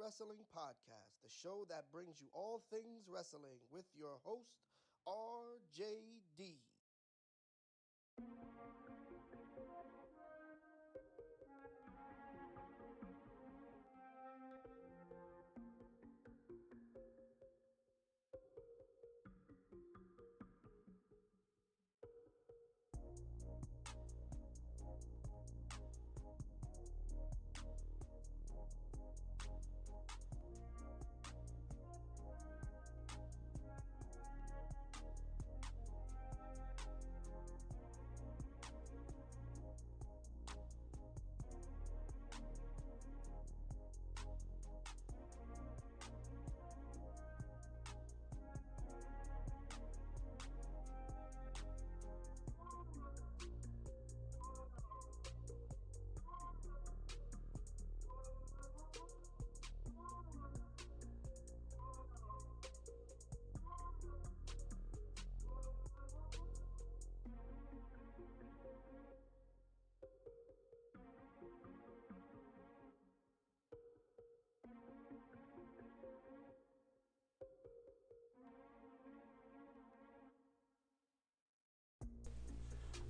Wrestling Podcast, the show that brings you all things wrestling with your host, RJD.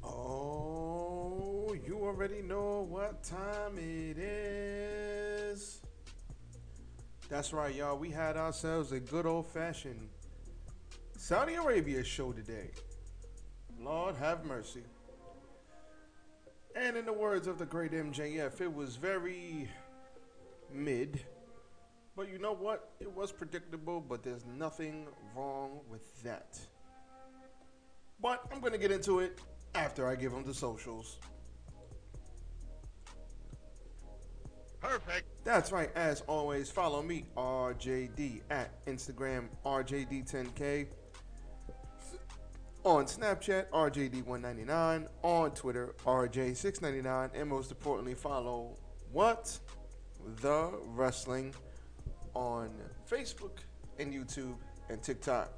Oh, you already know what time it is. That's right, y'all. We had ourselves a good old fashioned Saudi Arabia show today. Lord have mercy. And in the words of the great MJF, it was very mid. But you know what? It was predictable, but there's nothing wrong with that. But I'm going to get into it after I give them the socials. Perfect. That's right. As always, follow me, RJD, at Instagram, RJD10K. On Snapchat, RJD199. On Twitter, RJ699. And most importantly, follow What? The Wrestling on Facebook and YouTube and TikTok.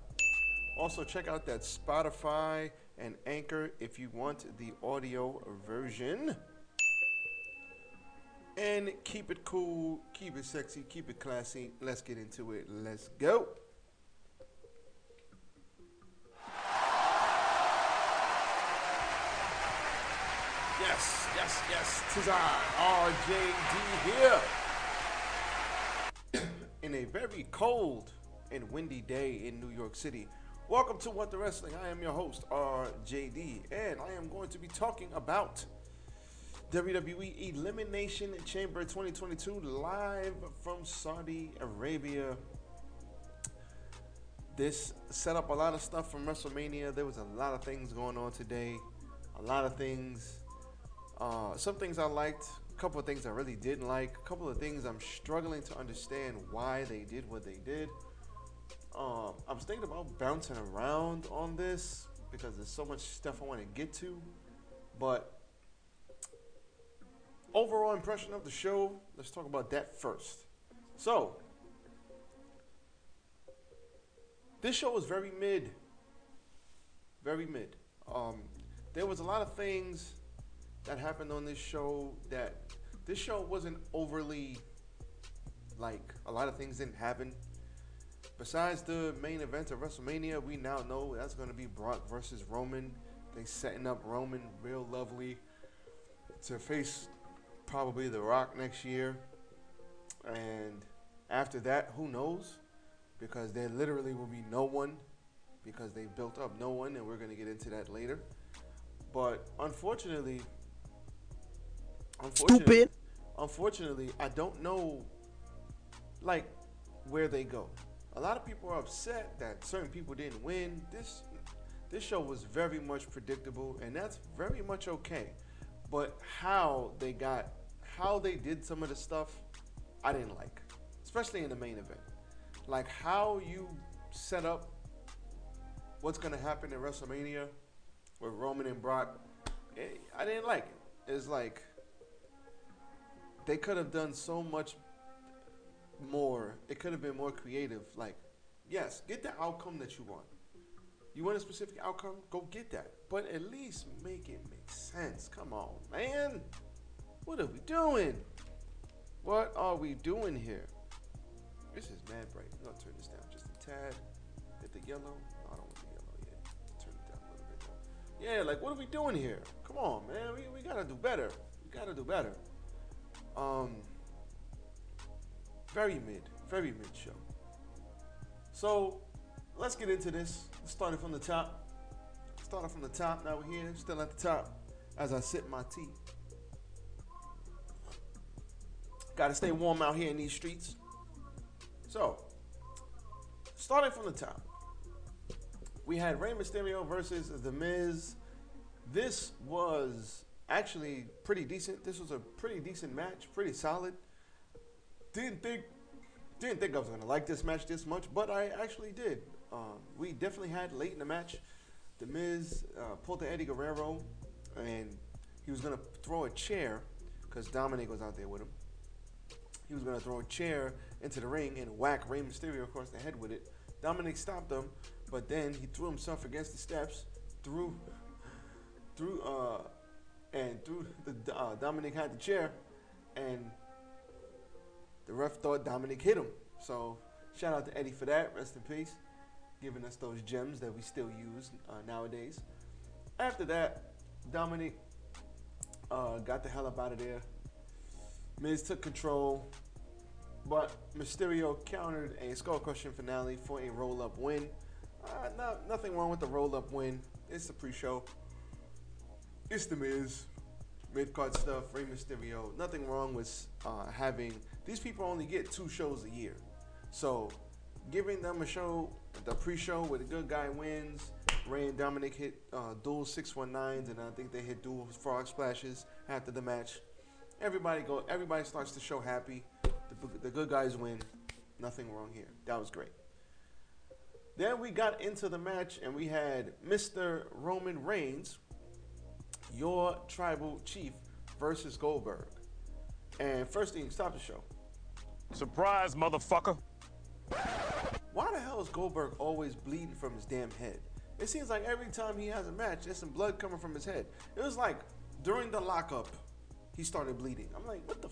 Also, check out that Spotify and Anchor if you want the audio version. And keep it cool, keep it sexy, keep it classy. Let's get into it. Let's go. Yes. Tis I, RJD here. In a very cold and windy day in New York City. Welcome to What the Wrestling. I am your host, RJD, and I am going to be talking about WWE Elimination Chamber 2022 live from Saudi Arabia. This set up a lot of stuff from WrestleMania. There was a lot of things going on today. A lot of things. Some things I liked. A couple of things I really didn't like. A couple of things I'm struggling to understand why they did what they did. I was thinking about bouncing around on this because there's so much stuff I want to get to. But overall impression of the show, let's talk about that first. So, this show was very mid. Very mid. There was a lot of things that happened on this show that this show wasn't overly, like, a lot of things didn't happen. Besides the main event of WrestleMania, we now know that's going to be Brock versus Roman. They setting up Roman real lovely to face probably The Rock next year. And after that, who knows? Because there literally will be no one because they built up no one, and we're going to get into that later. But unfortunately, Stupid. unfortunately, I don't know, like, where they go. A lot of people are upset that certain people didn't win. This show was very much predictable, and that's very much okay. But how they did some of the stuff, I didn't like, especially in the main event. Like how you set up what's gonna happen in WrestleMania with Roman and Brock, I didn't like it. It's like they could have done so much more. It could have been more creative. Like, yes, get the outcome that you want. You want a specific outcome? Go get that. But at least make it make sense. Come on, man. What are we doing? What are we doing here? This is mad bright. I'm gonna turn this down just a tad. Hit the yellow. No, I don't want the yellow yet. Turn it down a little bit though. Yeah, like what are we doing here? Come on, man. We gotta do better. We gotta do better. Very mid show. So let's get into this. Let's start it from the top. Starting from the top. Now we're here, still at the top. As I sip my tea. Gotta stay warm out here in these streets. So, starting from the top, we had Rey Mysterio versus The Miz. This was actually pretty decent. This was a pretty decent match, pretty solid. Didn't think I was gonna like this match this much, but I actually did. We definitely had late in the match, The Miz pulled the Eddie Guerrero, and he was gonna throw a chair because Dominic was out there with him. He was gonna throw a chair into the ring and whack Rey Mysterio across the head with it. Dominic stopped him, but then he threw himself against the steps, Dominic had the chair, and the ref thought Dominic hit him. So shout out to Eddie for that. Rest in peace, giving us those gems that we still use nowadays. After that, Dominic got the hell up out of there. Miz took control, but Mysterio countered a skull-crushing finale for a roll-up win. Nothing wrong with the roll-up win. It's the pre-show. It's The Miz. Mid-card stuff, Rey Mysterio. Nothing wrong with having... These people only get 2 shows a year. So, giving them a show, the pre-show where the good guy wins. Rey and Dominic hit dual 619s, and I think they hit dual frog splashes after the match. Everybody starts the show happy. The good guys win. Nothing wrong here. That was great. Then we got into the match, and we had Mr. Roman Reigns, your tribal chief, versus Goldberg. And first thing, stop the show. Surprise, motherfucker. Why the hell is Goldberg always bleeding from his damn head? It seems like every time he has a match, there's some blood coming from his head. It was like during the lockup, he started bleeding. I'm like, what the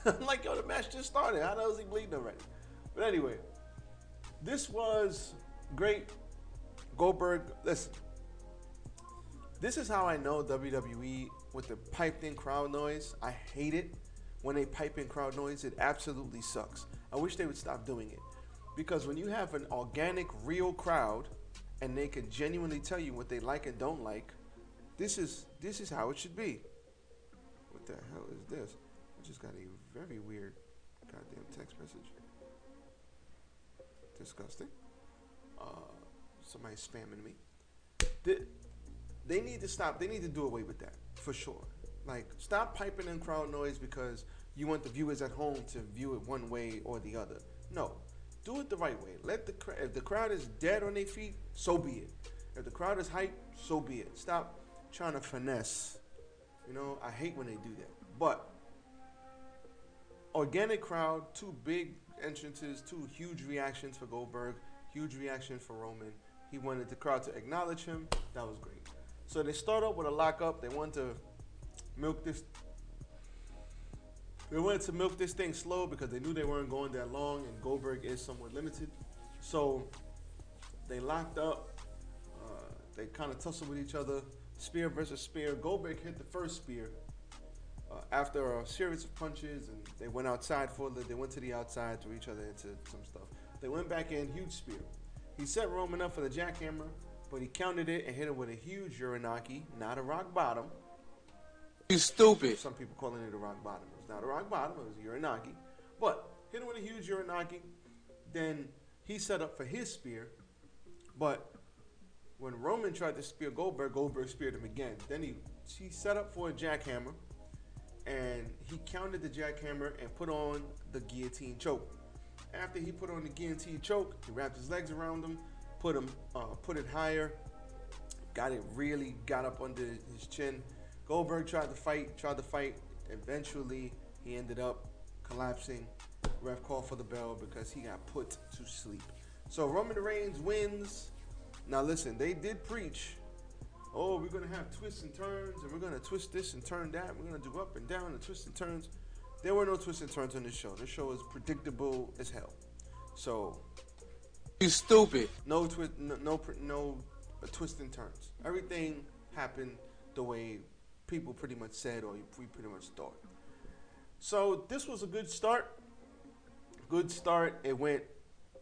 I'm like, yo, the match just started. How the hell is he bleeding already? But anyway, this was great. Goldberg, listen. This is how I know WWE with the piped in crowd noise. I hate it when they pipe in crowd noise. It absolutely sucks. I wish they would stop doing it. Because when you have an organic, real crowd and they can genuinely tell you what they like and don't like, this is how it should be. What the hell is this? I just got a very weird goddamn text message. Disgusting. Somebody's spamming me. They need to stop. They need to do away with that for sure. Like, stop piping in crowd noise because you want the viewers at home to view it one way or the other. No, do it the right way. If the crowd is dead on their feet, so be it. If the crowd is hyped, so be it. Stop trying to finesse. You know, I hate when they do that. But organic crowd, 2 big entrances, 2 huge reactions for Goldberg, huge reaction for Roman. He wanted the crowd to acknowledge him. That was great. So they start up with a lockup. They wanted to milk this. They wanted to milk this thing slow because they knew they weren't going that long, and Goldberg is somewhat limited. So they locked up. They kind of tussled with each other. Spear versus spear. Goldberg hit the first spear after a series of punches, and they went outside for it. They went to the outside, threw each other into some stuff. They went back in, huge spear. He set Roman up for the jackhammer, but he countered it and hit him with a huge Uranaki, not a rock bottom. You stupid. Some people calling it a rock bottom. It was not a rock bottom, it was a Uranaki. But hit him with a huge Uranaki. Then he set up for his spear. But when Roman tried to spear Goldberg, Goldberg speared him again. Then he set up for a jackhammer, and he countered the jackhammer and put on the guillotine choke. After he put on the guillotine choke, he wrapped his legs around him, put it higher, got up under his chin. Goldberg tried to fight. Eventually, he ended up collapsing. Ref called for the bell because he got put to sleep. So Roman Reigns wins. Now listen, they did preach, oh, we're going to have twists and turns, and we're going to twist this and turn that. We're going to do up and down and twists and turns. There were no twists and turns on this show. This show is predictable as hell. So You stupid. no twist, no twists and turns. Everything happened the way people pretty much said, or we pretty much thought. So this was a good start. Good start. It went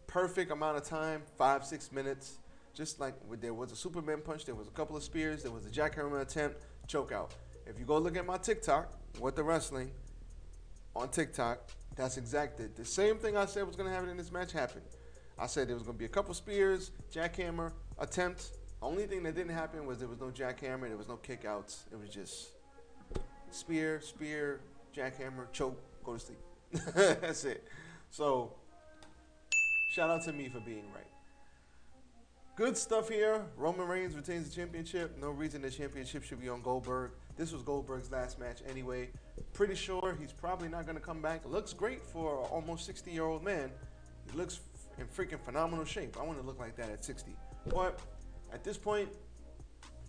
perfect amount of time, 5-6 minutes. Just like there was a Superman punch, there was a couple of spears, there was a jackhammer attempt, choke out. If you go look at my TikTok, What the Wrestling, on TikTok, that's exactly the same thing I said was going to happen in this match happened. I said there was going to be a couple spears, jackhammer attempts. Only thing that didn't happen was there was no jackhammer, there was no kickouts. It was just spear, jackhammer, choke, go to sleep. That's it. So, shout out to me for being right. Good stuff here. Roman Reigns retains the championship. No reason the championship should be on Goldberg. This was Goldberg's last match anyway. Pretty sure he's probably not going to come back. Looks great for an almost 60-year-old man. He looks in freaking phenomenal shape. I want to look like that at 60. But at this point,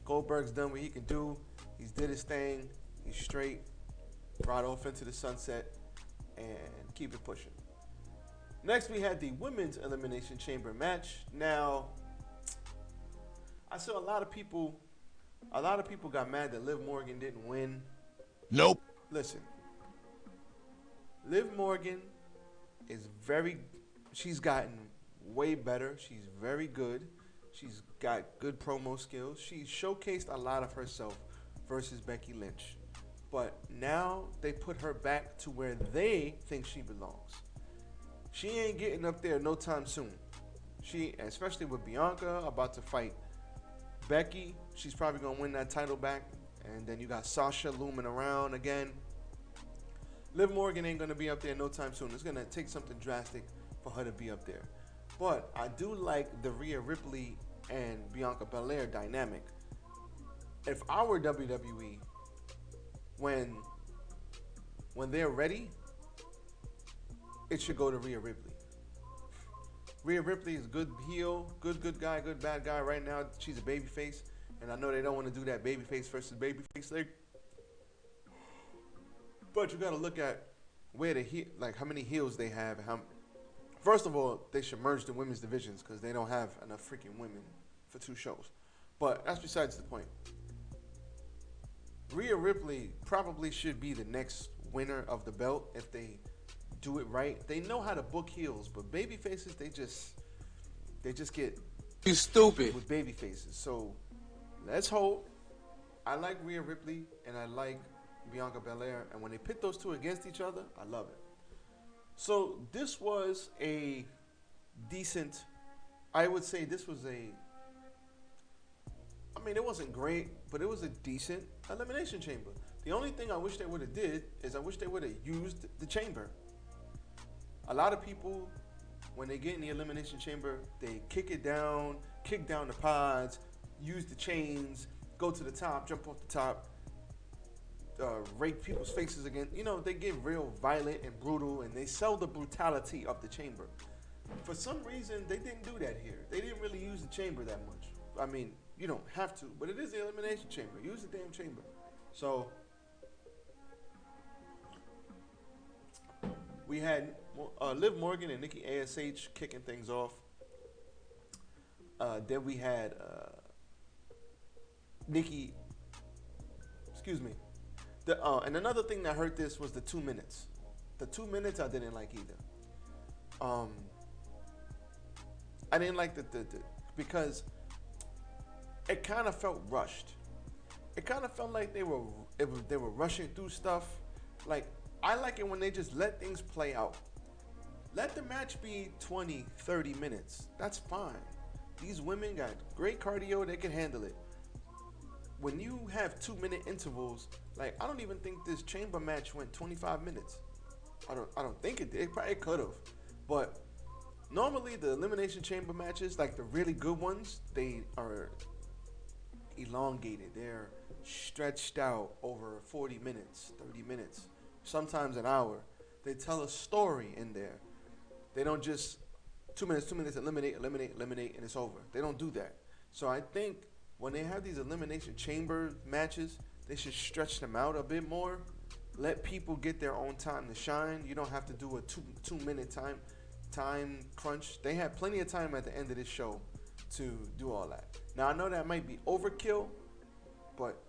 Goldberg's done what he can do. He's did his thing. He's straight. Brought off into the sunset. And keep it pushing. Next, we had the Women's Elimination Chamber match. Now, I saw a lot of people got mad that Liv Morgan didn't win. Nope. Listen, Liv Morgan she's gotten way better. She's very good. She's got good promo skills. She showcased a lot of herself versus Becky Lynch. But now they put her back to where they think she belongs. She ain't getting up there no time soon. She, especially with Bianca about to fight Becky, she's probably going to win that title back. And then you got Sasha looming around again. Liv Morgan ain't going to be up there no time soon. It's going to take something drastic for her to be up there. But I do like the Rhea Ripley and Bianca Belair dynamic. If I were WWE, when they're ready, it should go to Rhea Ripley. Rhea Ripley is good heel, good guy, good bad guy. Right now, she's a babyface, and I know they don't want to do that babyface versus babyface thing. But you got to look at where how many heels they have. First of all, they should merge the women's divisions because they don't have enough freaking women for 2 shows. But that's besides the point. Rhea Ripley probably should be the next winner of the belt if they do it right. They know how to book heels, but baby faces, they just get You stupid. with baby faces. So let's hope. I like Rhea Ripley and I like Bianca Belair, and when they pit those two against each other, I love it. So this was a decent, I would say this was it wasn't great, but it was a decent elimination chamber. The only thing I wish they would have did is I wish they would have used the chamber. A lot of people, when they get in the elimination chamber, they kick down the pods, use the chains, go to the top, jump off the top, rake people's faces again. You know, they get real violent and brutal, and they sell the brutality of the chamber. For some reason, they didn't do that here. They didn't really use the chamber that much. I mean, you don't have to, but it is the elimination chamber. Use the damn chamber. So we had Liv Morgan and Nikki ASH kicking things off. Then we had Nikki. Excuse me. And another thing that hurt this was the 2 minutes. The 2 minutes I didn't like either. I didn't like the because it kind of felt rushed. It kind of felt like they were rushing through stuff. Like, I like it when they just let things play out. Let the match be 20, 30 minutes. That's fine. These women got great cardio. They can handle it. When you have 2-minute intervals, like, I don't even think this chamber match went 25 minutes. I don't think it did. It probably could have. But normally the elimination chamber matches, like the really good ones, they are elongated. They're stretched out over 40 minutes, 30 minutes, sometimes an hour. They tell a story in there. They don't just 2 minutes, eliminate, and it's over. They don't do that. So I think when they have these elimination chamber matches, they should stretch them out a bit more. Let people get their own time to shine. You don't have to do a two-minute time crunch. They had plenty of time at the end of this show to do all that. Now I know that might be overkill, but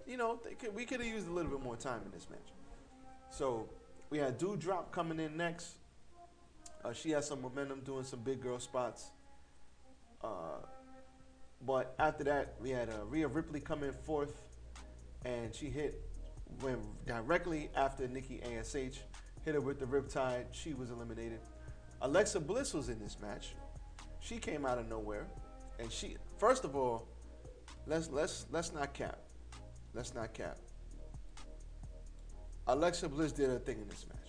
you know we could have used a little bit more time in this match. So we had Doudrop coming in next. She has some momentum doing some big girl spots. But after that, we had Rhea Ripley come in fourth, and she went directly after Nikki ASH, hit her with the Riptide. She was eliminated. Alexa Bliss was in this match. She came out of nowhere, and she, first of all, let's not cap. Let's not cap. Alexa Bliss did her thing in this match.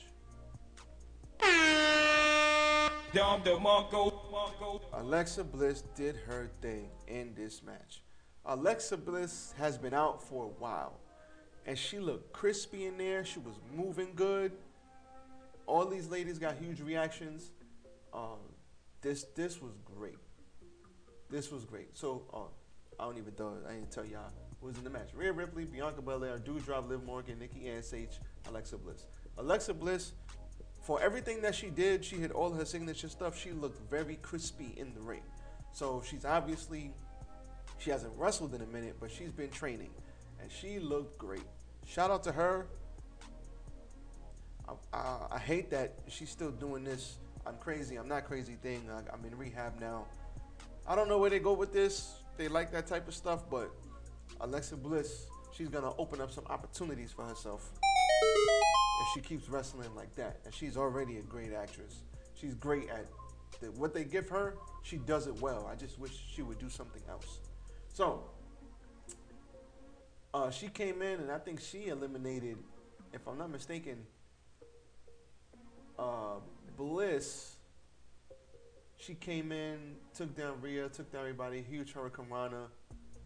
Alexa Bliss did her thing in this match. Alexa Bliss has been out for a while, and she looked crispy in there. She was moving good. All these ladies got huge reactions. This was great. This was great. So I didn't tell y'all who was in the match. Rhea Ripley, Bianca Belair, Doudrop, Liv Morgan, Nikki ASH, Alexa Bliss. Alexa Bliss, for everything that she did, she hit all her signature stuff. She looked very crispy in the ring. So she hasn't wrestled in a minute, but she's been training, and she looked great. Shout out to her. I hate that she's still doing this I'm crazy, I'm not crazy thing. I'm in rehab now. I don't know where they go with this. They like that type of stuff, but Alexa Bliss, she's going to open up some opportunities for herself if she keeps wrestling like that. And she's already a great actress. She's great at what they give her. She does it well. I just wish she would do something else. So, she came in, and I think she eliminated, if I'm not mistaken, Bliss. She came in, took down Rhea, took down everybody, huge Hurricane Rana.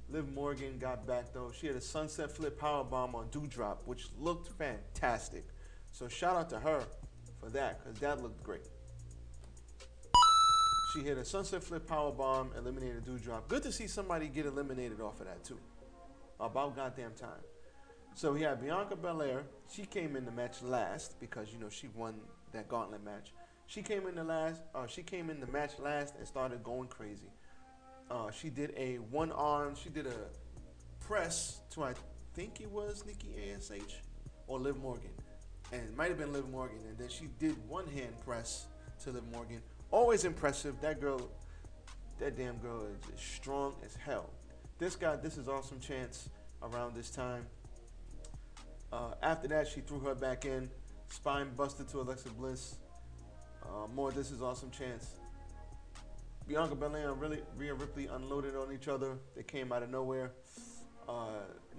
Liv Morgan got back though. She had a sunset flip powerbomb on Doudrop, which looked fantastic. So shout out to her for that, because that looked great. She hit a sunset flip powerbomb, eliminated Doudrop. Good to see somebody get eliminated off of that too. About goddamn time. So we had Bianca Belair. She came in the match last because, you know, she won that gauntlet match. She came in the match last and started going crazy. She did a one-arm. She did a press to, I think it was Nikki ASH or Liv Morgan, and it might have been Liv Morgan. And then she did one-hand press to Liv Morgan. Always impressive. That damn girl is strong as hell. This is Awesome Chance around this time. After that, she threw her back in. Spine busted to Alexa Bliss. More This Is Awesome Chance. Bianca Belair and Rhea Ripley unloaded on each other. They came out of nowhere.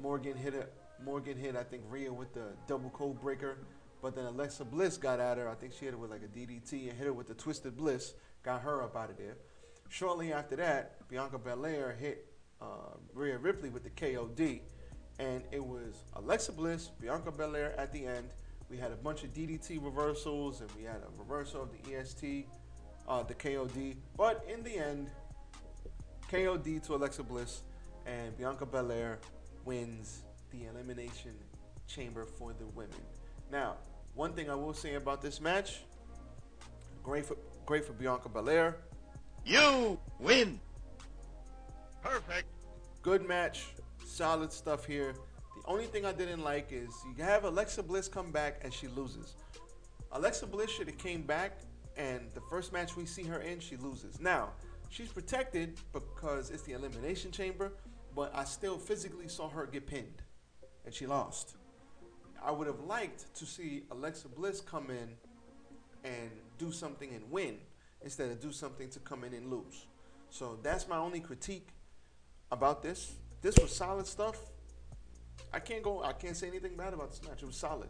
Morgan hit, I think, Rhea with the double code breaker. But then Alexa Bliss got at her. I think she hit her with like a DDT and hit her with the Twisted Bliss. Got her up out of there. Shortly after that, Bianca Belair hit Rhea Ripley with the KOD. And it was Alexa Bliss, Bianca Belair at the end. We had a bunch of DDT reversals, and we had a reversal of the EST, the KOD. But in the end, KOD to Alexa Bliss, and Bianca Belair wins the Elimination Chamber for the women. Now, one thing I will say about this match, great for Bianca Belair. You win. Perfect. Good match, solid stuff here. The only thing I didn't like is you have Alexa Bliss come back and she loses. Alexa Bliss should have came back, and the first match we see her in, she loses. Now, she's protected because it's the Elimination Chamber, but I still physically saw her get pinned, and she lost. I would have liked to see Alexa Bliss come in and do something and win instead of do something to come in and lose. So that's my only critique about this. This was solid stuff. I can't say anything bad about this match. It was solid.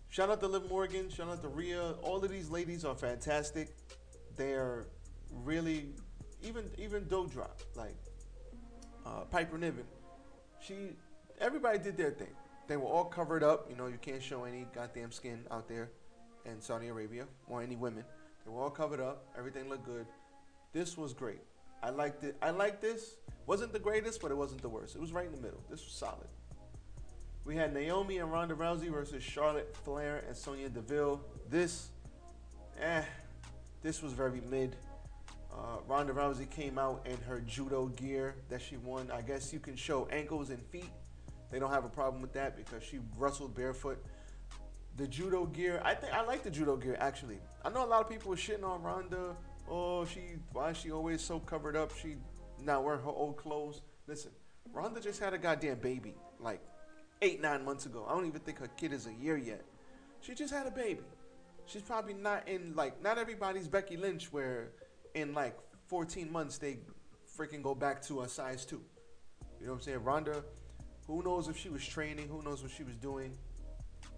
Shout out to Liv Morgan. Shout out to Rhea. All of these ladies are fantastic. They're really, even Doudrop, like Piper Niven. Everybody did their thing. They were all covered up. You know, you can't show any goddamn skin out there in Saudi Arabia or any women. They were all covered up. Everything looked good. This was great. I liked it. I liked this. Wasn't the greatest, but it wasn't the worst. It was right in the middle. This was solid. We had Naomi and Ronda Rousey versus Charlotte Flair and Sonya Deville. This was very mid. Ronda Rousey came out in her judo gear that she won. I guess you can show ankles and feet. They don't have a problem with that because she wrestled barefoot. The judo gear, I like the judo gear actually. I know a lot of people were shitting on Ronda. Oh, why is she always so covered up? She not wearing her old clothes. Listen, Ronda just had a goddamn baby like 8-9 months ago. I don't even think her kid is a year yet. She just had a baby. She's probably not in not everybody's Becky Lynch where in like 14 months they freaking go back to a size 2. You know what I'm saying? Ronda, who knows if she was training? Who knows what she was doing?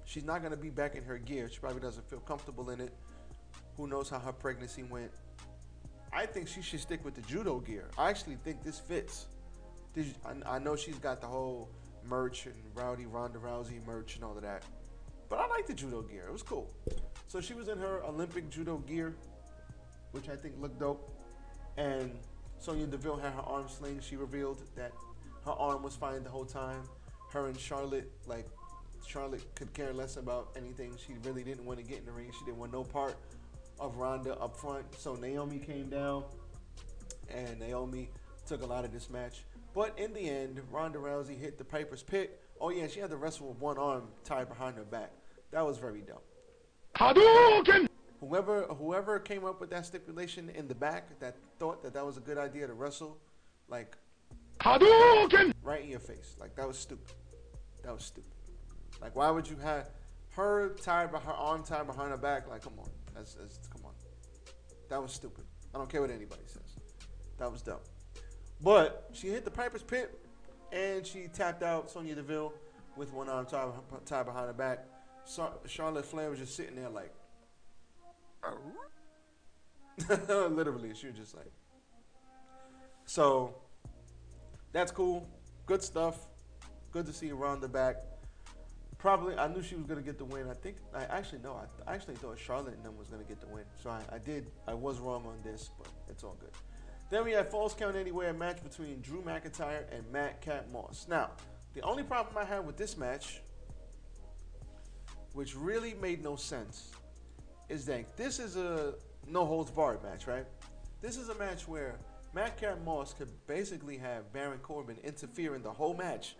She's not going to be back in her gear. She probably doesn't feel comfortable in it. Who knows how her pregnancy went? I think she should stick with the judo gear. I actually think this fits. I know she's got the whole merch and Ronda Rousey merch and all of that. But I like the judo gear. It was cool. So she was in her Olympic judo gear, which I think looked dope. And Sonya Deville had her arm sling. She revealed that her arm was fine the whole time. Her and Charlotte, Charlotte could care less about anything. She really didn't want to get in the ring. She didn't want no part of Ronda up front. So Naomi came down, and Naomi took a lot of this match. But in the end, Ronda Rousey hit the Piper's Pit. Oh yeah, she had to wrestle with one arm tied behind her back. That was very dumb. Hadouken! Whoever came up with that stipulation in the back that thought that was a good idea to wrestle, Hadouken! right in your face. That was stupid. That was stupid. Why would you have her arm tied behind her back? Come on. Come on. That was stupid. I don't care what anybody says. That was dumb. But she hit the Piper's Pit, and she tapped out Sonya Deville with one arm tied behind her back. Charlotte Flair was just sitting there literally, she was just So, that's cool. Good stuff. Good to see Ronda back. Probably, I knew she was going to get the win. I actually thought Charlotte and them was going to get the win. So I was wrong on this, but it's all good. Then we had Falls Count Anywhere, a match between Drew McIntyre and Madcap Moss. Now, the only problem I had with this match, which really made no sense, is that this is a no-holds-barred match, right? This is a match where Madcap Moss could basically have Baron Corbin interfere in the whole match,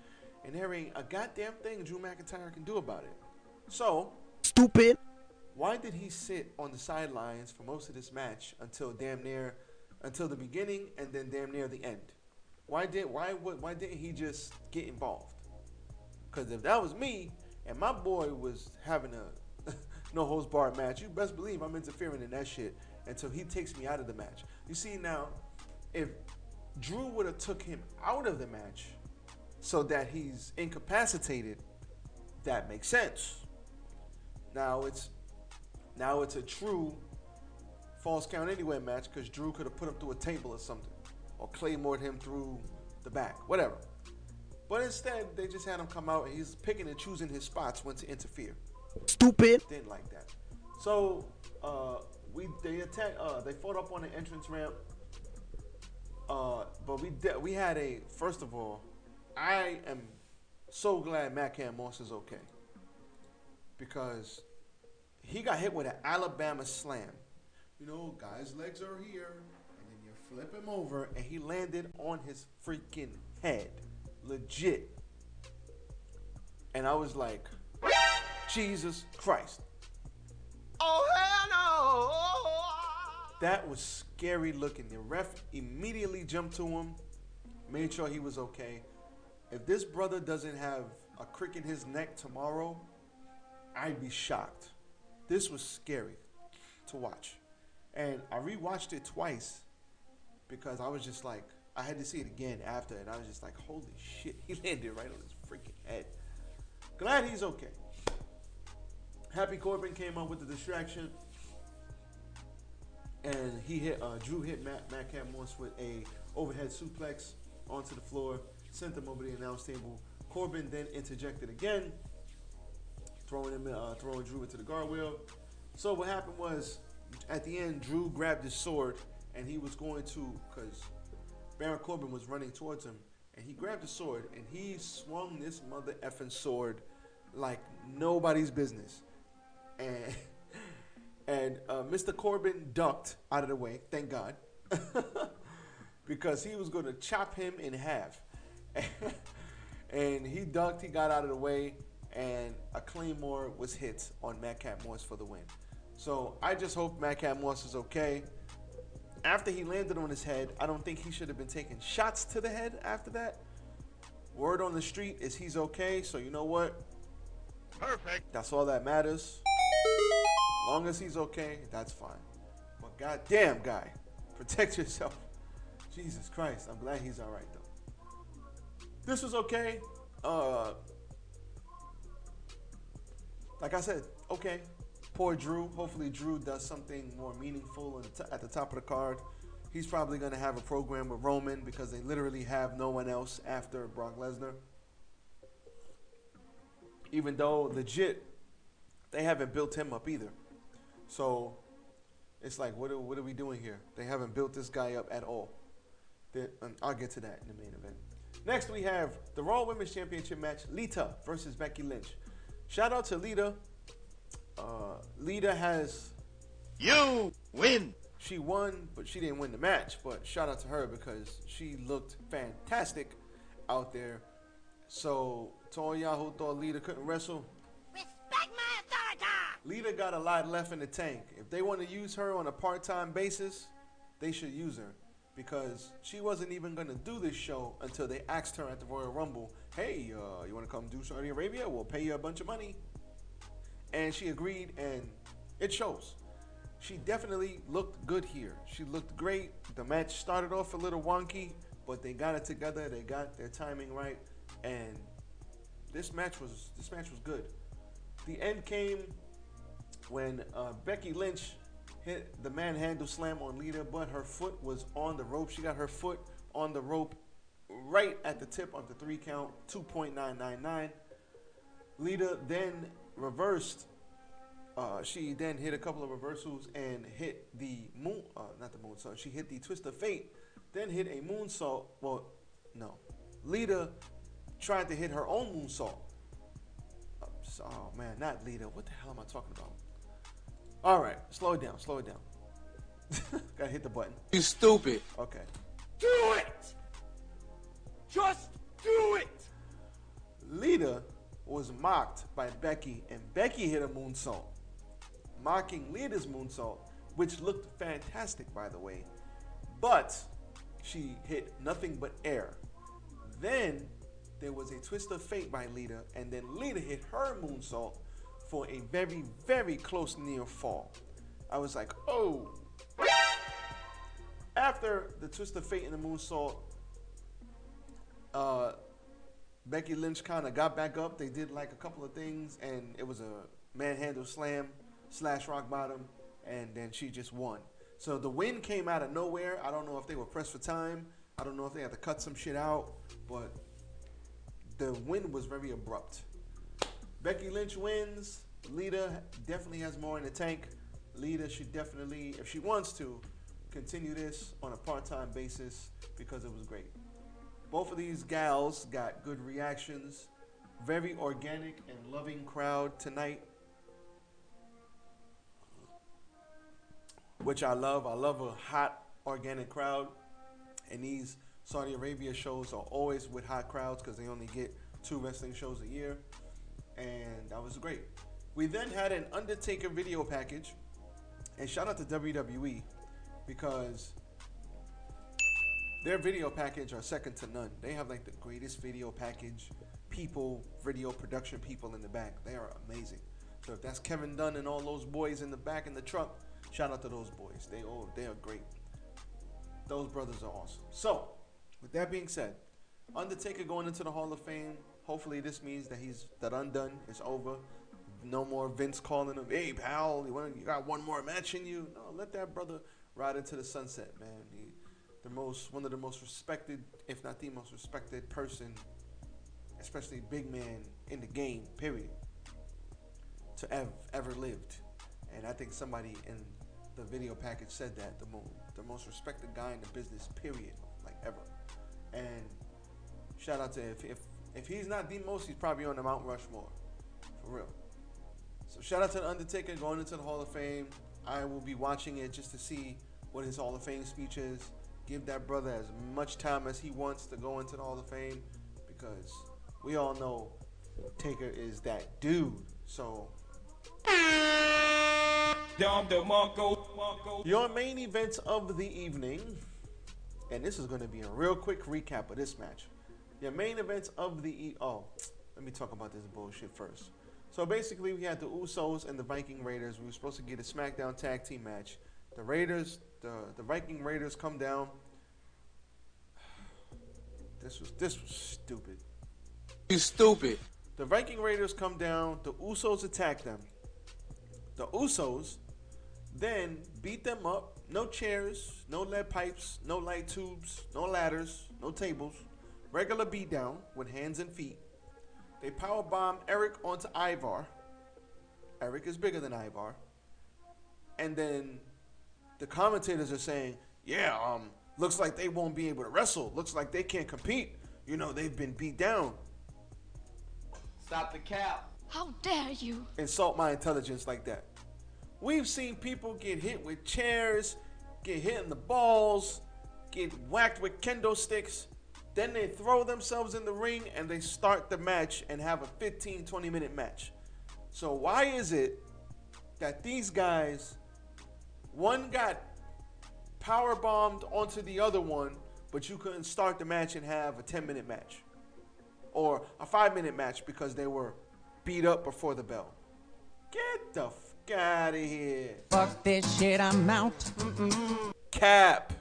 and there ain't a goddamn thing Drew McIntyre can do about it. So, Stupid. why did he sit on the sidelines for most of this match until the beginning and then damn near the end? Why didn't he just get involved? Because if that was me and my boy was having a no holds barred match, you best believe I'm interfering in that shit until he takes me out of the match. You see, now, if Drew would have took him out of the match so that he's incapacitated, that makes sense. Now it's a true Falls Count Anywhere match because Drew could have put him through a table or something, or claymored him through the back, whatever. But instead, they just had him come out and he's picking and choosing his spots when to interfere. Stupid. Didn't like that. So they fought up on the entrance ramp. But we had first of all, I am so glad Madcap Moss is okay, because he got hit with an Alabama slam. You know, guy's legs are here, and then you flip him over, and he landed on his freaking head. Legit. And I was like, Jesus Christ. Oh, hell no. That was scary looking. The ref immediately jumped to him, made sure he was okay. If this brother doesn't have a crick in his neck tomorrow, I'd be shocked. This was scary to watch. And I rewatched it twice because I was just like, I had to see it again after, and I was just like, holy shit, he landed right on his freaking head. Glad he's okay. Happy Corbin came up with the distraction, and he hit Drew hit Madcap Moss with a overhead suplex onto the floor, sent him over the announce table. Corbin then interjected again, throwing Drew into the guardrail. So what happened was, at the end, Drew grabbed his sword, and he was going to, because Baron Corbin was running towards him, and he grabbed a sword, and he swung this mother effing sword like nobody's business. And Mr. Corbin ducked out of the way, thank God, because he was going to chop him in half. And he ducked, he got out of the way, and a Claymore was hit on Madcap Moss for the win. So I just hope Madcap Moss is okay. After he landed on his head, I don't think he should have been taking shots to the head after that. Word on the street is he's okay, so you know what? Perfect. That's all that matters. As long as he's okay, that's fine. But goddamn, guy, protect yourself. Jesus Christ, I'm glad he's all right though. This was okay. Like I said, okay. Poor Drew. Hopefully Drew does something more meaningful at the top of the card. He's probably going to have a program with Roman because they literally have no one else after Brock Lesnar. Even though legit, they haven't built him up either. So it's like, what are we doing here? They haven't built this guy up at all. I'll get to that in the main event. Next, we have the Raw Women's Championship match, Lita versus Becky Lynch. Shout out to Lita. Lita has... You win. She won, but she didn't win the match. But shout out to her because she looked fantastic out there. So, to all y'all who thought Lita couldn't wrestle, Respect my authority! Lita got a lot left in the tank. If they want to use her on a part-time basis, they should use her. Because she wasn't even going to do this show until they asked her at the Royal Rumble, hey, you want to come do Saudi Arabia? We'll pay you a bunch of money. And she agreed, and it shows. She definitely looked good here. She looked great. The match started off a little wonky, but they got it together. They got their timing right, and this match was good. The end came when Becky Lynch hit the manhandle slam on Lita, but her foot was on the rope. She got her foot on the rope right at the tip of the 3 count, 2.999. Lita then reversed. She then hit a couple of reversals and hit the not the moonsault. She hit the twist of fate, then hit a moonsault. Well, no. Lita tried to hit her own moonsault. Oh man, not Lita. What the hell am I talking about? All right, slow it down. Gotta hit the button. You stupid. Okay. Do it. Just do it. Lita was mocked by Becky, and Becky hit a moonsault, mocking Lita's moonsault, which looked fantastic, by the way. But she hit nothing but air. Then there was a twist of fate by Lita, and then Lita hit her moonsault for a very, very close near fall. I was like, oh. After the twist of fate and the moonsault, Becky Lynch kind of got back up. They did like a couple of things, and it was a manhandle slam / rock bottom, and then she just won. So the win came out of nowhere. I don't know if they were pressed for time. I don't know if they had to cut some shit out, but the win was very abrupt. Becky Lynch wins. Lita definitely has more in the tank. Lita should definitely, if she wants to, continue this on a part-time basis because it was great. Both of these gals got good reactions. Very organic and loving crowd tonight, which I love. I love a hot, organic crowd. And these Saudi Arabia shows are always with hot crowds because they only get 2 wrestling shows a year. And that was great. We then had an Undertaker video package. And shout out to WWE because their video package are second to none. They have like the greatest video package people, video production people in the back. They are amazing. So if that's Kevin Dunn and all those boys in the back in the truck, shout out to those boys. They are great. Those brothers are awesome. So with that being said, Undertaker going into the Hall of Fame. Hopefully this means that Undone is over. No more Vince calling him, hey pal, you got one more match in you. No, let that brother ride into the sunset, man. One of the most respected, if not the most respected person, especially big man in the game, period, to have ever lived. And I think somebody in the video package said that, the most respected guy in the business, period, like ever. And Shout out to if he's not the most, he's probably on the Mount Rushmore, for real. So shout out to the Undertaker going into the Hall of Fame. I will be watching it just to see what his Hall of Fame speech is. Give that brother as much time as he wants to go into the Hall of Fame, because we all know Taker is that dude. So your main events of the evening, and this is going to be a real quick recap of this match. Your main events of the let me talk about this bullshit first. So basically, we had the Usos and the Viking Raiders. We were supposed to get a SmackDown tag team match. The Raiders, the Viking Raiders come down. This was stupid. You stupid. The Viking Raiders come down. The Usos attack them. The Usos then beat them up. No chairs, no lead pipes, no light tubes, no ladders, no tables. Regular beatdown with hands and feet. They powerbomb Eric onto Ivar. Eric is bigger than Ivar. And then the commentators are saying, yeah, looks like they won't be able to wrestle. Looks like they can't compete. You know, they've been beat down. Stop the cap. How dare you? Insult my intelligence like that. We've seen people get hit with chairs, get hit in the balls, get whacked with kendo sticks. Then they throw themselves in the ring and they start the match and have a 15-20 minute match. So why is it that these guys, one got power bombed onto the other one, but you couldn't start the match and have a 10-minute match? Or a 5-minute match because they were beat up before the bell? Get the fuck out of here. Fuck this shit, I'm out. Cap.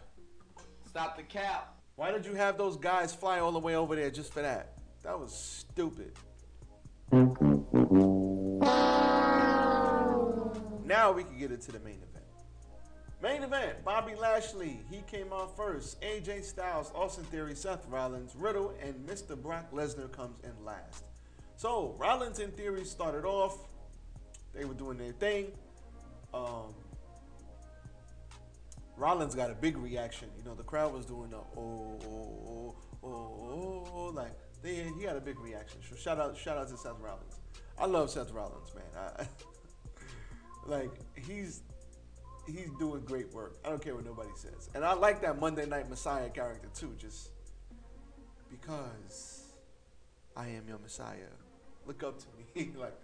Stop the cap. Why did you have those guys fly all the way over there just for that? That was stupid. Now we can get into the main event. Main event, Bobby Lashley. He came out first. AJ Styles, Austin Theory, Seth Rollins, Riddle, and Mr. Brock Lesnar comes in last. So Rollins and Theory started off. They were doing their thing. Rollins got a big reaction. You know, the crowd was doing the like he had a big reaction. So shout out to Seth Rollins. I love Seth Rollins, man. Like he's doing great work. I don't care what nobody says. And I like that Monday Night Messiah character too, just because I am your Messiah. Look up to me. Like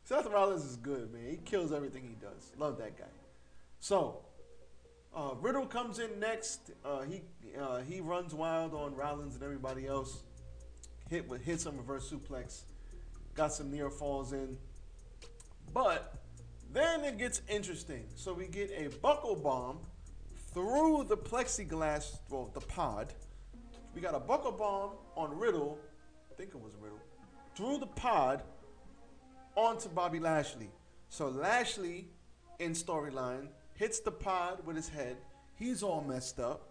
Seth Rollins is good, man. He kills everything he does. Love that guy. So Riddle comes in next. He runs wild on Rollins and everybody else. Hit some reverse suplex. Got some near falls in. But then it gets interesting. So we get a buckle bomb through the plexiglass, well, the pod. We got a buckle bomb on Riddle. I think it was Riddle. Through the pod onto Bobby Lashley. So Lashley, in storyline, hits the pod with his head. He's all messed up.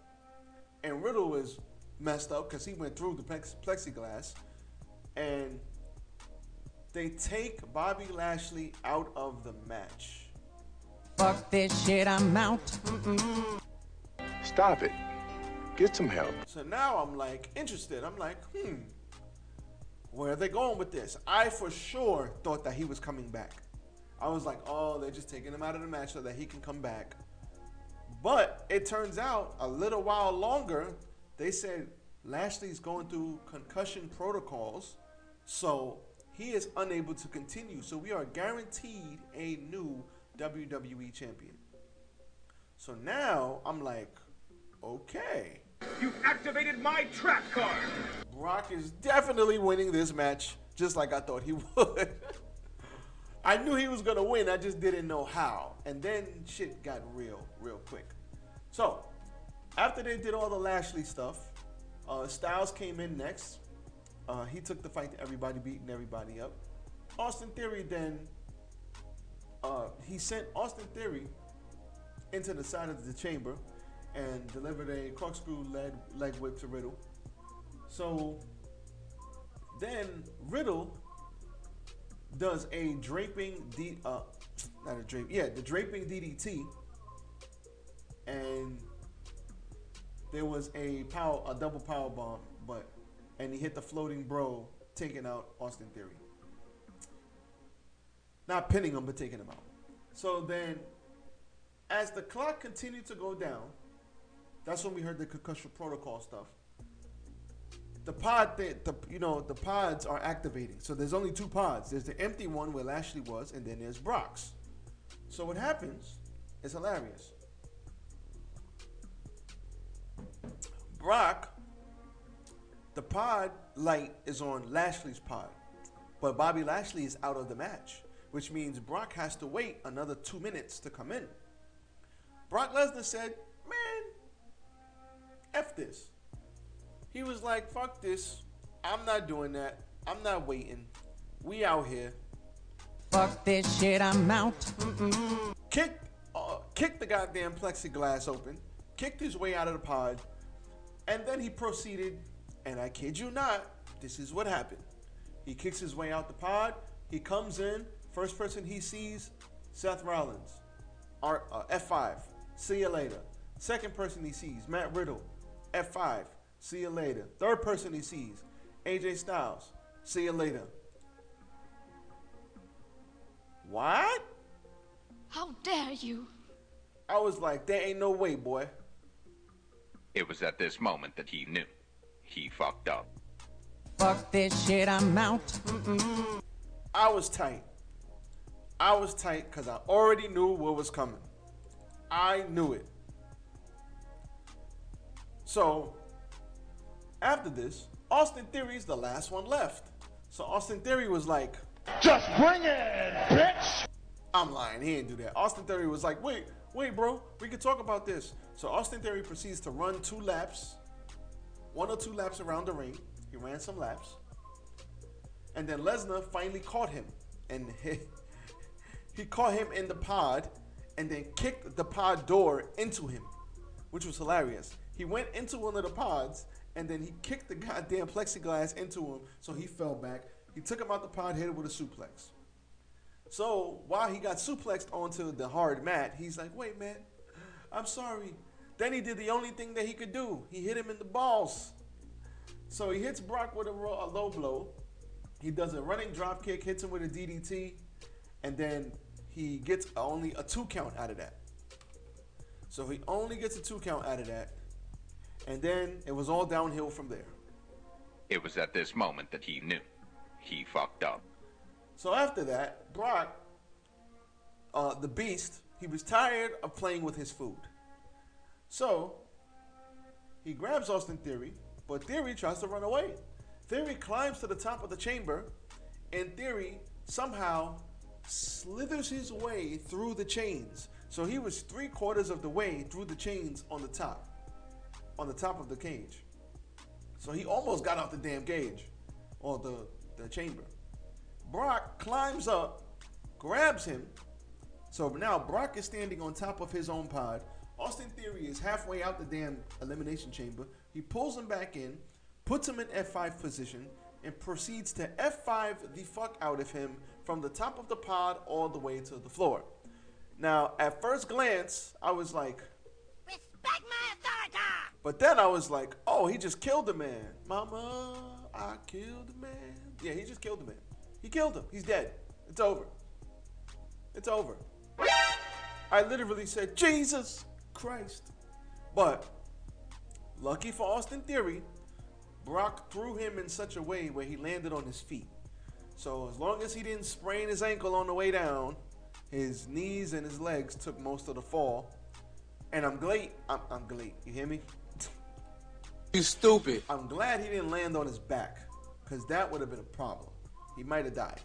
And Riddle is messed up because he went through the plexiglass. And they take Bobby Lashley out of the match. Fuck this shit, I'm out. Stop it. Get some help. So now I'm like interested. I'm like, where are they going with this? I for sure thought that he was coming back. I was like, oh, they're just taking him out of the match so that he can come back. But it turns out a little while longer, they said Lashley's going through concussion protocols, so he is unable to continue. So we are guaranteed a new WWE champion. So now I'm like, okay. You've activated my trap card. Brock is definitely winning this match, just like I thought he would. I knew he was going to win. I just didn't know how. And then shit got real quick. So, after they did all the Lashley stuff, Styles came in next. He took the fight to everybody, beating everybody up. Austin Theory then, he sent Austin Theory into the side of the chamber and delivered a corkscrew leg whip to Riddle. So, then Riddle does a draping the draping DDT, and there was a double power bomb, but and he hit the floating bro, taking out Austin Theory. Not pinning him, but taking him out. So then, as the clock continued to go down, that's when we heard the concussion protocol stuff. The pods are activating. So there's only two pods. There's the empty one where Lashley was, and then there's Brock's. So what happens is hilarious. Brock, the pod light is on Lashley's pod, but Bobby Lashley is out of the match, which means Brock has to wait another 2 minutes to come in. Brock Lesnar said, man, F this. He was like, fuck this. I'm not doing that. I'm not waiting. We out here. Fuck this shit, I'm out. Kicked the goddamn plexiglass open, kicked his way out of the pod, and then he proceeded, and I kid you not, this is what happened. He kicks his way out the pod, he comes in, first person he sees, Seth Rollins, F5, see you later. Second person he sees, Matt Riddle, F5, see you later. Third person he sees, AJ Styles, see you later. What? How dare you? I was like, there ain't no way, boy. It was at this moment that he knew. He fucked up. Fuck this shit, I'm out. I was tight. I was tight because I already knew what was coming. I knew it. So, after this, Austin Theory's the last one left. So Austin Theory was like, Just bring it, bitch! I'm lying, he didn't do that. Austin Theory was like, wait, bro, we can talk about this. So Austin Theory proceeds to run 2 laps, 1 or 2 laps around the ring. He ran some laps. And then Lesnar finally caught him. And he caught him in the pod and then kicked the pod door into him, which was hilarious. He went into one of the pods and then he kicked the goddamn plexiglass into him, so he fell back. He took him out the pod, hit him with a suplex. So while he got suplexed onto the hard mat, he's like, wait, man, I'm sorry. Then he did the only thing that he could do. He hit him in the balls. So he hits Brock with a low blow. He does a running drop kick, hits him with a DDT, and then he gets only a 2 count out of that. So he only gets a 2 count out of that. And then it was all downhill from there. It was at this moment that he knew. He fucked up. So after that, Brock, the Beast, he was tired of playing with his food. So he grabs Austin Theory, but Theory tries to run away. Theory climbs to the top of the chamber, and Theory somehow slithers his way through the chains. So he was 3/4 of the way through the chains on the top of the cage. So he almost got out the damn cage, or the chamber. Brock climbs up, grabs him. So now Brock is standing on top of his own pod. Austin Theory is halfway out the damn Elimination Chamber. He pulls him back in, puts him in F5 position, and proceeds to F5 the fuck out of him from the top of the pod all the way to the floor. Now, at first glance, I was like, Respect my authority! but then I was like, oh, he just killed the man. Mama, I killed the man. Yeah, he just killed the man. He killed him. He's dead. It's over. It's over. I literally said, Jesus Christ. But lucky for Austin Theory, Brock threw him in such a way where he landed on his feet. So as long as he didn't sprain his ankle on the way down, his knees and his legs took most of the fall. And I'm glad, you hear me? You stupid. I'm glad he didn't land on his back, because that would have been a problem. He might have died.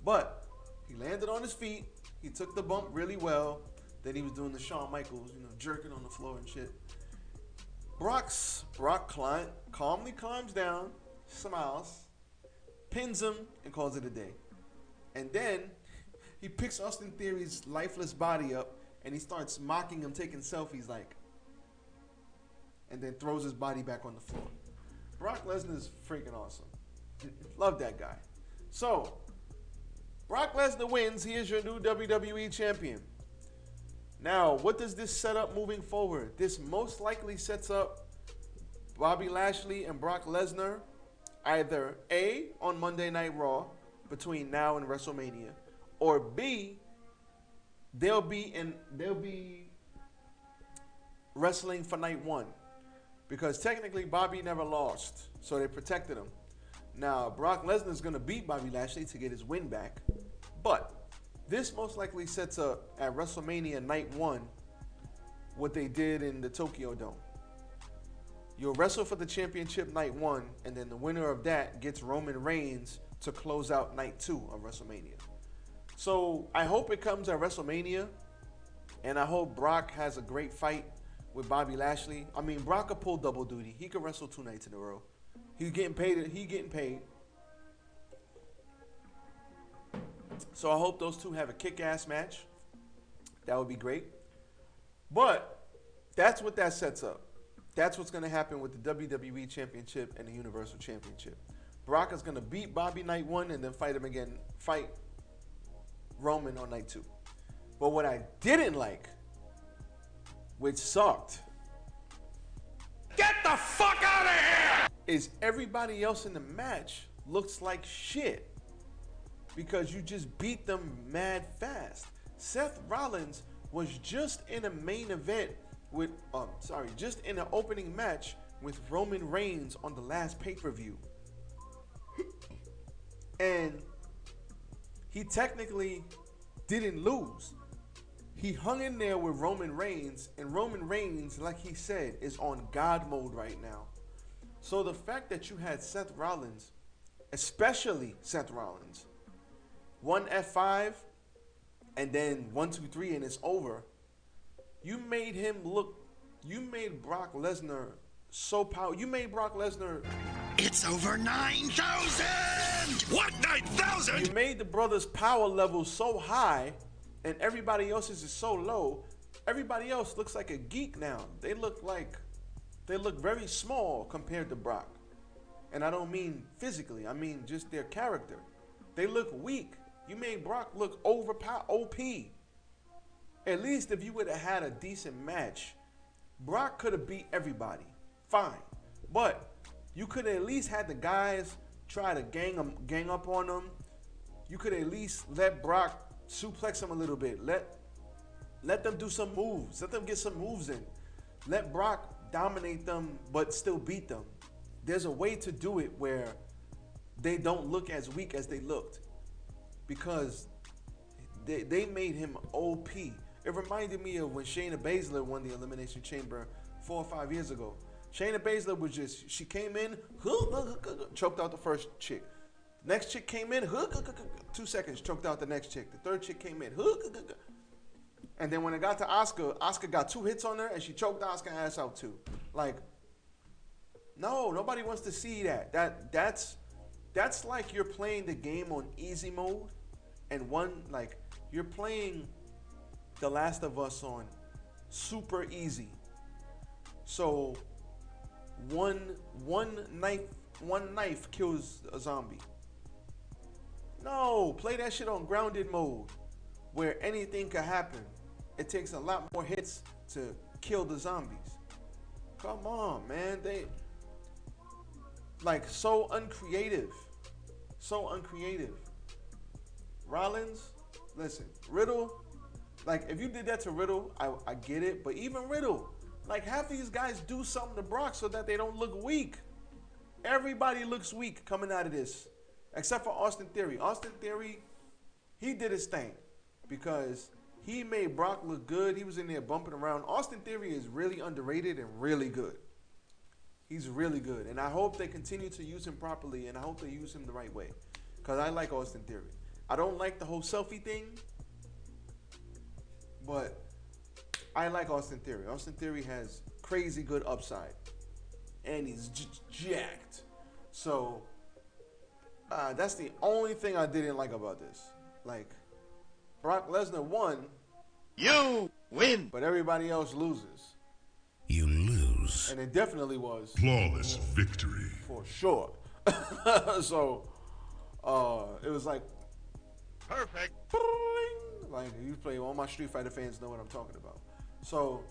But he landed on his feet. He took the bump really well. Then he was doing the Shawn Michaels, jerking on the floor and shit. Brock calmly climbs down, smiles, pins him, and calls it a day. And then he picks Austin Theory's lifeless body up and he starts mocking him, taking selfies and then throws his body back on the floor. Brock Lesnar is freaking awesome. Love that guy. So, Brock Lesnar wins. He is your new WWE champion. Now, what does this set up moving forward? This most likely sets up Bobby Lashley and Brock Lesnar either A, on Monday Night Raw between now and WrestleMania, or B, they'll be wrestling for night one. Because technically Bobby never lost, so they protected him. Now, Brock Lesnar is going to beat Bobby Lashley to get his win back. But this most likely sets up at WrestleMania night one what they did in the Tokyo Dome. You'll wrestle for the championship night one, and then the winner of that gets Roman Reigns to close out night two of WrestleMania. So I hope it comes at WrestleMania, and I hope Brock has a great fight with Bobby Lashley. I mean, Brock could pull double duty. He could wrestle 2 nights in a row. He's getting paid. So I hope those two have a kick-ass match. That would be great. But that's what that sets up. That's what's going to happen with the WWE Championship and the Universal Championship. Brock is going to beat Bobby night one and then fight Roman on night two. But what I didn't like, which sucked, Get the fuck out of here! is everybody else in the match looks like shit because you just beat them mad fast. Seth Rollins was just in a main event with, just in an opening match with Roman Reigns on the last pay-per-view. And he technically didn't lose. He hung in there with Roman Reigns, and Roman Reigns, like he said, is on God mode right now. So the fact that you had Seth Rollins, especially Seth Rollins, one F5 and then 1, 2, 3 and it's over. You made Brock Lesnar so powerful. You made Brock Lesnar. It's over 9,000! What, 9,000? You made the brothers' power level so high, and everybody else's is so low. Everybody else looks like a geek now. They look very small compared to Brock. And I don't mean physically. I mean just their character. They look weak. You made Brock look overpowered, OP. At least if you would have had a decent match, Brock could have beat everybody. Fine. But you could have at least had the guys try to gang up on him. You could at least let Brock suplex him a little bit. Let them do some moves. Let them get some moves in. Let Brock dominate them but still beat them. There's a way to do it where they don't look as weak as they looked. Because they made him OP. It reminded me of when Shayna Baszler won the Elimination Chamber 4 or 5 years ago. Shayna Baszler was she came in, choked out the first chick. Next chick came in, 2 seconds, choked out the next chick. The third chick came in, and then when it got to Asuka got 2 hits on her and she choked Asuka ass out too. Like, no, nobody wants to see that. That's like you're playing the game on easy mode, and you're playing The Last of Us on super easy. So one knife kills a zombie. No, play that shit on grounded mode where anything could happen. It takes a lot more hits to kill the zombies. Come on, man. They so uncreative. So uncreative. Rollins, listen, Riddle, if you did that to Riddle, I get it, but even Riddle, half these guys do something to Brock so that they don't look weak. Everybody looks weak coming out of this, except for Austin Theory. Austin Theory, he did his thing because he made Brock look good. He was in there bumping around. Austin Theory is really underrated and really good. He's really good, and I hope they continue to use him properly, and I hope they use him the right way, because I like Austin Theory. I don't like the whole selfie thing, but I like Austin Theory. Austin Theory has crazy good upside, and he's jacked. So that's the only thing I didn't like about this. Brock Lesnar won. You win. But everybody else loses. You lose. And it definitely was. Flawless victory. For sure. So, it was Perfect. You play, all my Street Fighter fans know what I'm talking about. So,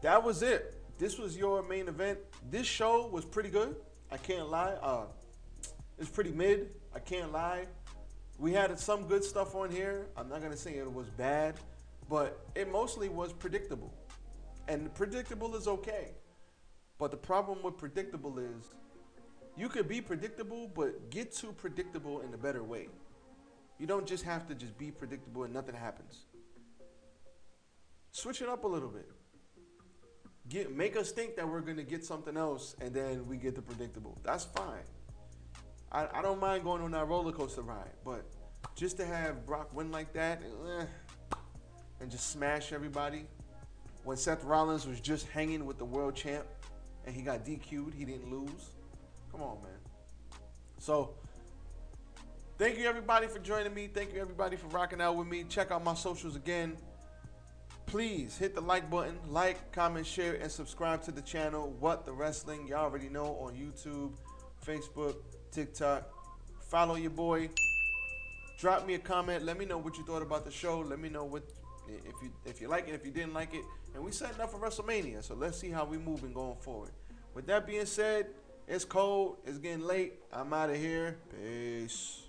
that was it. This was your main event. This show was pretty good. I can't lie. It's pretty mid. I can't lie. We had some good stuff on here. I'm not gonna say it was bad, but it mostly was predictable. And predictable is okay. But the problem with predictable is you could be predictable, but get to predictable in a better way. You don't just have to just be predictable and nothing happens. Switch it up a little bit. Make us think that we're gonna get something else and then we get the predictable. That's fine. I don't mind going on that roller coaster ride, but just to have Brock win like that and just smash everybody when Seth Rollins was just hanging with the world champ and he got DQ'd, he didn't lose. Come on, man. So, thank you everybody for joining me. Thank you everybody for rocking out with me. Check out my socials again. Please hit the like button, like, comment, share, and subscribe to the channel, What the Wrestling. You already know, on YouTube, Facebook, TikTok. Follow your boy. Drop me a comment. Let me know what you thought about the show. Let me know what if you like it, if you didn't like it. And we setting up for WrestleMania, so let's see how we moving going forward. With that being said, it's cold. It's getting late. I'm out of here. Peace.